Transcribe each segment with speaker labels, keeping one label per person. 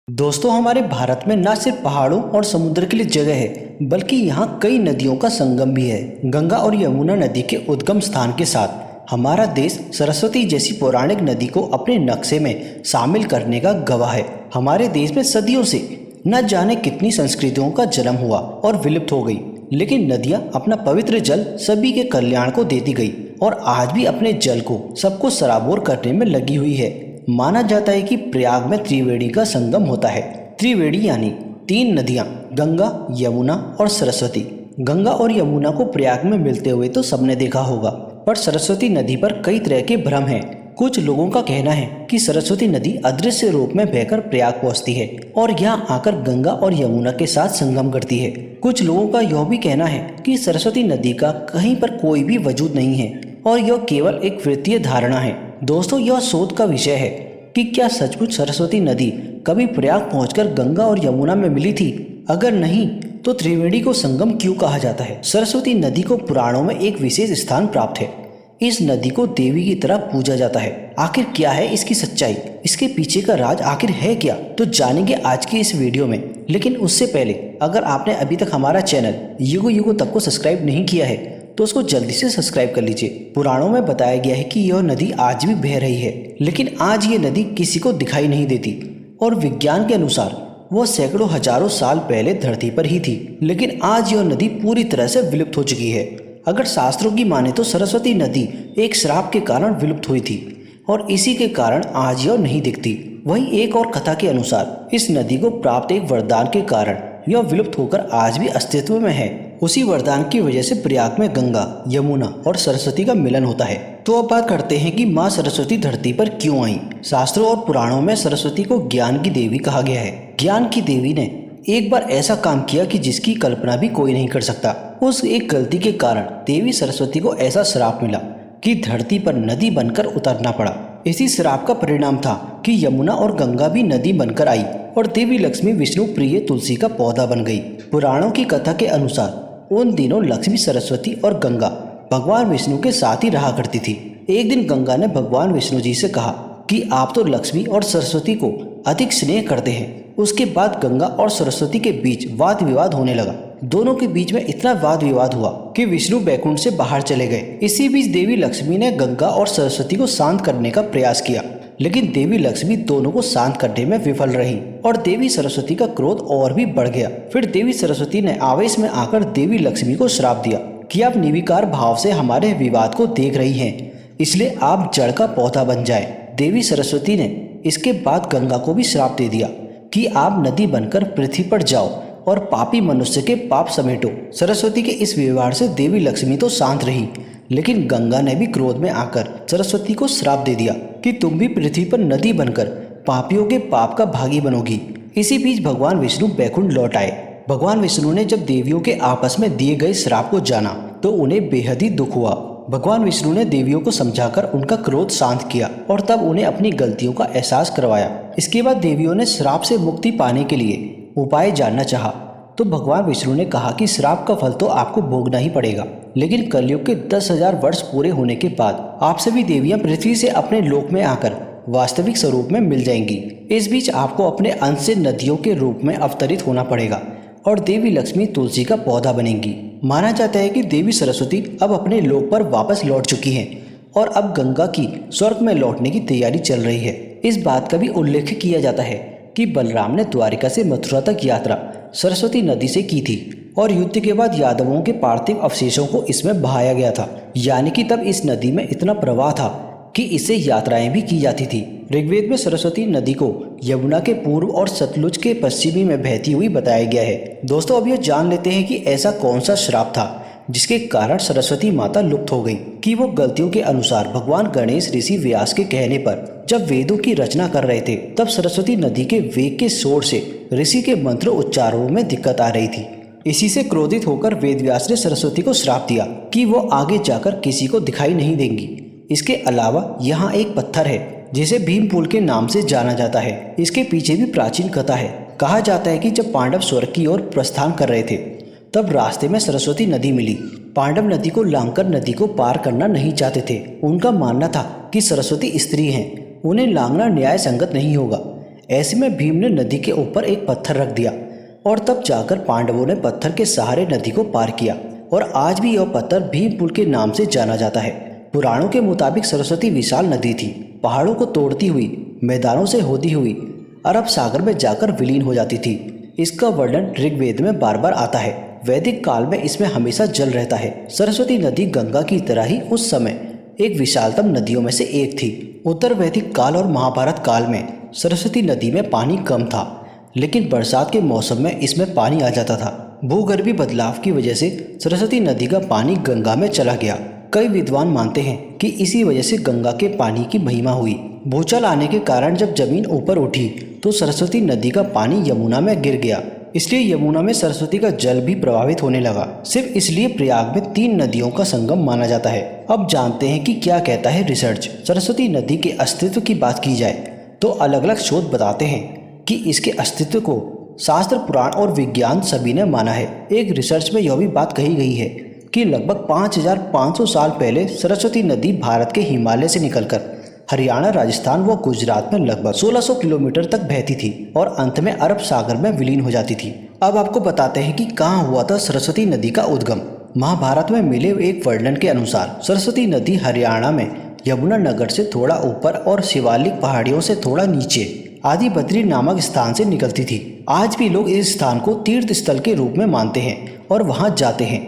Speaker 1: दोस्तों, हमारे भारत में न सिर्फ पहाड़ों और समुद्र के लिए जगह है, बल्कि यहाँ कई नदियों का संगम भी है। गंगा और यमुना नदी के उद्गम स्थान के साथ हमारा देश सरस्वती जैसी पौराणिक नदी को अपने नक्शे में शामिल करने का गवाह है। हमारे देश में सदियों से न जाने कितनी संस्कृतियों का जन्म हुआ और विलुप्त हो गई, लेकिन नदियाँ अपना पवित्र जल सभी के कल्याण को देती गई और आज भी अपने जल को सबको सराबोर करने में लगी हुई है। माना जाता है कि प्रयाग में त्रिवेणी का संगम होता है। त्रिवेणी यानी तीन नदियां, गंगा, यमुना और सरस्वती। गंगा और यमुना को प्रयाग में मिलते हुए तो सबने देखा होगा, पर सरस्वती नदी पर कई तरह के भ्रम हैं। कुछ लोगों का कहना है कि सरस्वती नदी अदृश्य रूप में बहकर प्रयाग पहुंचती है और यहाँ आकर गंगा और यमुना के साथ संगम करती है। कुछ लोगों का यह भी कहना है कि सरस्वती नदी का कहीं पर कोई भी वजूद नहीं है और यह केवल एक वृत्तीय धारणा है। दोस्तों, यह शोध का विषय है कि क्या सचमुच सरस्वती नदी कभी प्रयाग पहुंचकर गंगा और यमुना में मिली थी? अगर नहीं, तो त्रिवेणी को संगम क्यों कहा जाता है? सरस्वती नदी को पुराणों में एक विशेष स्थान प्राप्त है। इस नदी को देवी की तरह पूजा जाता है। आखिर क्या है इसकी सच्चाई? इसके पीछे का राज आखिर है क्या? तो जानेंगे आज की इस वीडियो में। लेकिन उससे पहले, अगर आपने अभी तक हमारा चैनल युगो युगो तक को सब्सक्राइब नहीं किया है तो उसको जल्दी से सब्सक्राइब कर लीजिए। पुराणों में बताया गया है कि यह नदी आज भी बह रही है, लेकिन आज ये नदी किसी को दिखाई नहीं देती और विज्ञान के अनुसार वह सैकड़ों हजारों साल पहले धरती पर ही थी। लेकिन आज यह नदी पूरी तरह से विलुप्त हो चुकी है। अगर शास्त्रों की माने तो सरस्वती नदी एक श्राप के कारण विलुप्त हुई थी और इसी के कारण आज यह नहीं दिखती। वहीं एक और कथा के अनुसार इस नदी को प्राप्त एक वरदान के कारण यह विलुप्त होकर आज भी अस्तित्व में है। उसी वरदान की वजह से प्रयाग में गंगा, यमुना और सरस्वती का मिलन होता है। तो अब बात करते हैं कि माँ सरस्वती धरती पर क्यों आई। शास्त्रों और पुराणों में सरस्वती को ज्ञान की देवी कहा गया है। ज्ञान की देवी ने एक बार ऐसा काम किया कि जिसकी कल्पना भी कोई नहीं कर सकता। उस एक गलती के कारण देवी सरस्वती को ऐसा श्राप मिला कि धरती पर नदी बनकर उतरना पड़ा। इसी श्राप का परिणाम था कि यमुना और गंगा भी नदी बनकर आई और देवी लक्ष्मी विष्णु प्रिय तुलसी का पौधा बन गई। पुराणों की कथा के अनुसार उन दिनों लक्ष्मी, सरस्वती और गंगा भगवान विष्णु के साथ ही रहा करती थी। एक दिन गंगा ने भगवान विष्णु जी से कहा कि आप तो लक्ष्मी और सरस्वती को अधिक स्नेह करते हैं। उसके बाद गंगा और सरस्वती के बीच वाद विवाद होने लगा। दोनों के बीच में इतना वाद विवाद हुआ कि विष्णु बैकुंठ से बाहर चले गए। इसी बीच देवी लक्ष्मी ने गंगा और सरस्वती को शांत करने का प्रयास किया, लेकिन देवी लक्ष्मी दोनों को शांत करने में विफल रही और देवी सरस्वती का क्रोध और भी बढ़ गया। फिर देवी सरस्वती ने आवेश में आकर देवी लक्ष्मी को श्राप दिया कि आप निर्विकार भाव से हमारे विवाद को देख रही हैं, इसलिए आप जड़ का पौधा बन जाए। देवी सरस्वती ने इसके बाद गंगा को भी श्राप दे दिया कि आप नदी बनकर पृथ्वी पर जाओ और पापी मनुष्य के पाप समेटो। सरस्वती के इस व्यवहार से देवी लक्ष्मी तो शांत रही, लेकिन गंगा ने भी क्रोध में आकर सरस्वती को श्राप दे दिया कि तुम भी पृथ्वी पर नदी बनकर पापियों के पाप का भागी बनोगी। इसी बीच भगवान विष्णु बैकुंठ लौट आए। भगवान विष्णु ने जब देवियों के आपस में दिए गए श्राप को जाना तो उन्हें बेहद ही दुख हुआ। भगवान विष्णु ने देवियों को समझाकर उनका क्रोध शांत किया और तब उन्हें अपनी गलतियों का एहसास करवाया। इसके बाद देवियों ने श्राप से मुक्ति पाने के लिए उपाय जानना चाहा तो भगवान विष्णु ने कहा कि श्राप का फल तो आपको भोगना ही पड़ेगा, लेकिन कलयुग के 10,000 वर्ष पूरे होने के बाद आप सभी देवियां पृथ्वी से अपने लोक में आकर वास्तविक स्वरूप में मिल जाएंगी। इस बीच आपको अपने अंश से नदियों के रूप में अवतरित होना पड़ेगा और देवी लक्ष्मी तुलसी का पौधा बनेंगी। माना जाता है कि देवी सरस्वती अब अपने लोक पर वापस लौट चुकी हैं और अब गंगा की स्वर्ग में लौटने की तैयारी चल रही है। इस बात का भी उल्लेख किया जाता है कि बलराम ने द्वारिका से मथुरा तक यात्रा सरस्वती नदी से की थी और युद्ध के बाद यादवों के पार्थिव अवशेषों को इसमें बहाया गया था। यानी कि तब इस नदी में इतना प्रवाह था कि इससे यात्राएं भी की जाती थी। ऋग्वेद में सरस्वती नदी को यमुना के पूर्व और सतलुज के पश्चिमी में बहती हुई बताया गया है। दोस्तों, अब यह जान लेते हैं कि ऐसा कौन सा श्राप था जिसके कारण सरस्वती माता लुप्त हो गई। कि वो गलतियों के अनुसार भगवान गणेश ऋषि व्यास के कहने पर जब वेदों की रचना कर रहे थे, तब सरस्वती नदी के वेग के शोर से ऋषि के मंत्र उच्चारणों में दिक्कत आ रही थी। इसी से क्रोधित होकर वेद व्यास ने सरस्वती को श्राप दिया कि वो आगे जाकर किसी को दिखाई नहीं देंगी। इसके अलावा यहाँ एक पत्थर है जिसे भीम पुल के नाम से जाना जाता है। इसके पीछे भी प्राचीन कथा है। कहा जाता है कि जब पांडव स्वर्ग की ओर प्रस्थान कर रहे थे, तब रास्ते में सरस्वती नदी मिली। पांडव नदी को लांघकर नदी को पार करना नहीं चाहते थे। उनका मानना था कि सरस्वती स्त्री हैं, उन्हें लांघना न्याय संगत नहीं होगा। ऐसे में भीम ने नदी के ऊपर एक पत्थर रख दिया और तब जाकर पांडवों ने पत्थर के सहारे नदी को पार किया और आज भी यह पत्थर भीम पुल के नाम से जाना जाता है। पुराणों के मुताबिक सरस्वती विशाल नदी थी, पहाड़ों को तोड़ती हुई मैदानों से होती हुई अरब सागर में जाकर विलीन हो जाती थी। इसका वर्णन ऋग्वेद में बार बार आता है। वैदिक काल में इसमें हमेशा जल रहता है। सरस्वती नदी गंगा की तरह ही उस समय एक विशालतम नदियों में से एक थी। उत्तर वैदिक काल और महाभारत काल में सरस्वती नदी में पानी कम था, लेकिन बरसात के मौसम में इसमें पानी आ जाता था। भूगर्भीय बदलाव की वजह से सरस्वती नदी का पानी गंगा में चला गया। कई विद्वान मानते हैं कि इसी वजह से गंगा के पानी की महिमा हुई। भूचाल आने के कारण जब जमीन ऊपर उठी तो सरस्वती नदी का पानी यमुना में गिर गया, इसलिए यमुना में सरस्वती का जल भी प्रभावित होने लगा। सिर्फ इसलिए प्रयाग में 3 नदियों का संगम माना जाता है। अब जानते हैं कि क्या कहता है रिसर्च। सरस्वती नदी के अस्तित्व की बात की जाए तो अलग अलग शोध बताते हैं कि इसके अस्तित्व को शास्त्र, पुराण और विज्ञान सभी ने माना है। एक रिसर्च में यह भी बात कही गई है कि लगभग 5500 साल पहले सरस्वती नदी भारत के हिमालय से निकलकर हरियाणा, राजस्थान व गुजरात में लगभग 1600 किलोमीटर तक बहती थी और अंत में अरब सागर में विलीन हो जाती थी। अब आपको बताते हैं कि कहाँ हुआ था सरस्वती नदी का उद्गम। महाभारत में मिले एक वर्णन के अनुसार सरस्वती नदी हरियाणा में यमुना नगर से थोड़ा ऊपर और शिवालिक पहाड़ियों से थोड़ा नीचे आदि बद्री नामक स्थान से निकलती थी। आज भी लोग इस स्थान को तीर्थ स्थल के रूप में मानते हैं और वहां जाते हैं,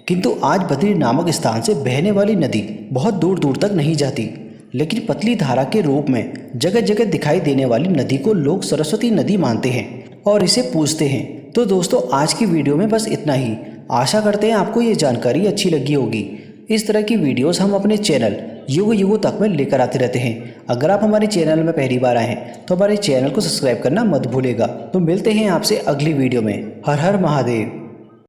Speaker 1: किंतु आज बद्री नामक स्थान से बहने वाली नदी बहुत दूर दूर तक नहीं जाती, लेकिन पतली धारा के रूप में जगह जगह दिखाई देने वाली नदी को लोग सरस्वती नदी मानते हैं और इसे पूजते हैं। तो दोस्तों, आज की वीडियो में बस इतना ही। आशा करते हैं आपको ये जानकारी अच्छी लगी होगी। इस तरह की वीडियोस हम अपने चैनल युग युगों तक में लेकर आते रहते हैं। अगर आप हमारे चैनल में पहली बार आए हैं तो हमारे चैनल को सब्सक्राइब करना मत भूलेगा। तो मिलते हैं आपसे अगली वीडियो में। हर हर महादेव।